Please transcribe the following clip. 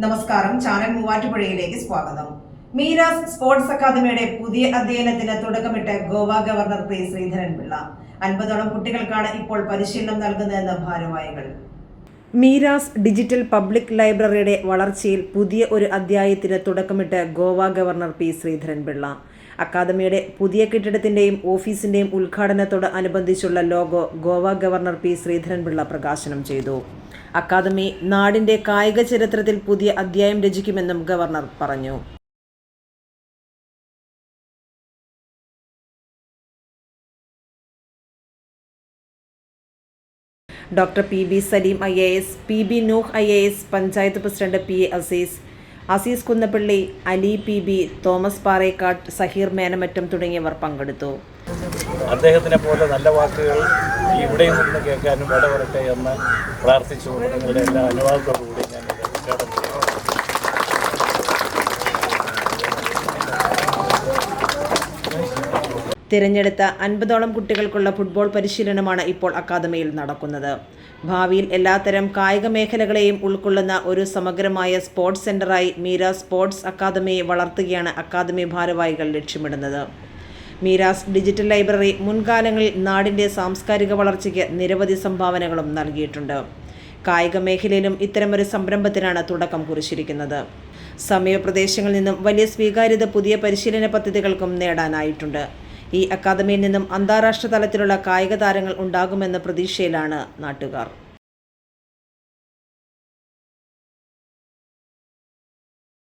നമസ്കാരം. ചാനൽ മൂവാറ്റുപുഴയിലേക്ക് സ്വാഗതം. മീരാസ് സ്പോർട്സ് അക്കാദമിയുടെ പുതിയ അധ്യയനത്തിന് തുടക്കമിട്ട് ഗോവ ഗവർണർ പി ശ്രീധരൻപിള്ള. 50ഓളം കുട്ടികൾക്കാണ് ഇപ്പോൾ പരിശീലനം നൽകുന്നതെന്ന് ഭാരവാഹികൾ. മീരാസ് ഡിജിറ്റൽ പബ്ലിക് ലൈബ്രറിയുടെ വളർച്ചയിൽ പുതിയ ഒരു അധ്യായത്തിന് തുടക്കമിട്ട് ഗോവ ഗവർണർ പി ശ്രീധരൻപിള്ള. അക്കാദമിയുടെ പുതിയ കെട്ടിടത്തിന്റെയും ഓഫീസിന്റെയും ഉദ്ഘാടനത്തോട് അനുബന്ധിച്ചുള്ള logo Goa governor P Sreedharan Pillai പ്രകാശനം ചെയ്തു. അക്കാദമി നാടിന്റെ കായിക ചരിത്രത്തിൽ പുതിയ അധ്യായം രചിക്കുമെന്നും ഗവർണർ പറഞ്ഞു. Doctor P B Saleem IAS, P B Nooh IAS, panchayat president PA Azeez Kunnappally, Ali PB, Thomas Parekkad, Saheer Menamattam തുടങ്ങിയവർ പങ്കെടുത്തു. അദ്ദേഹത്തിനെ പോലെ നല്ല വാക്കുകൾ ഇവിടെ നിന്ന് കേൾക്കാനും ഇടവരട്ടെ എന്ന് പ്രാർത്ഥിച്ചുകൊണ്ട് നിങ്ങളുടെ എല്ലാ അനുവാദത്തോടുകൂടി ഞാൻ ഉദ്ഘാടനം ചെയ്യുന്നു. തിരഞ്ഞെടുത്ത 50ഓളം കുട്ടികൾക്കുള്ള ഫുട്ബോൾ പരിശീലനമാണ് ഇപ്പോൾ അക്കാദമിയിൽ നടക്കുന്നത്. ഭാവിയിൽ എല്ലാത്തരം കായിക മേഖലകളെയും ഉൾക്കൊള്ളുന്ന ഒരു സമഗ്രമായ സ്പോർട്സ് സെന്ററായി മീരാസ് സ്പോർട്സ് അക്കാദമിയെ വളർത്തുകയാണ് അക്കാദമി ഭാരവാഹികൾ ലക്ഷ്യമിടുന്നത്. മീരാസ് ഡിജിറ്റൽ ലൈബ്രറി മുൻകാലങ്ങളിൽ നാടിൻ്റെ സാംസ്കാരിക വളർച്ചയ്ക്ക് നിരവധി സംഭാവനകളും നൽകിയിട്ടുണ്ട്. കായിക മേഖലയിലും ഇത്തരമൊരു സംരംഭത്തിനാണ് തുടക്കം കുറിച്ചിരിക്കുന്നത്. സമീപ പ്രദേശങ്ങളിൽ നിന്നും വലിയ സ്വീകാര്യത പുതിയ പരിശീലന പദ്ധതികൾക്കും നേടാനായിട്ടുണ്ട്. ഈ അക്കാദമിയിൽ നിന്നും അന്താരാഷ്ട്ര തലത്തിലുള്ള കായിക താരങ്ങൾ ഉണ്ടാകുമെന്ന പ്രതീക്ഷയിലാണ് നാട്ടുകാർ.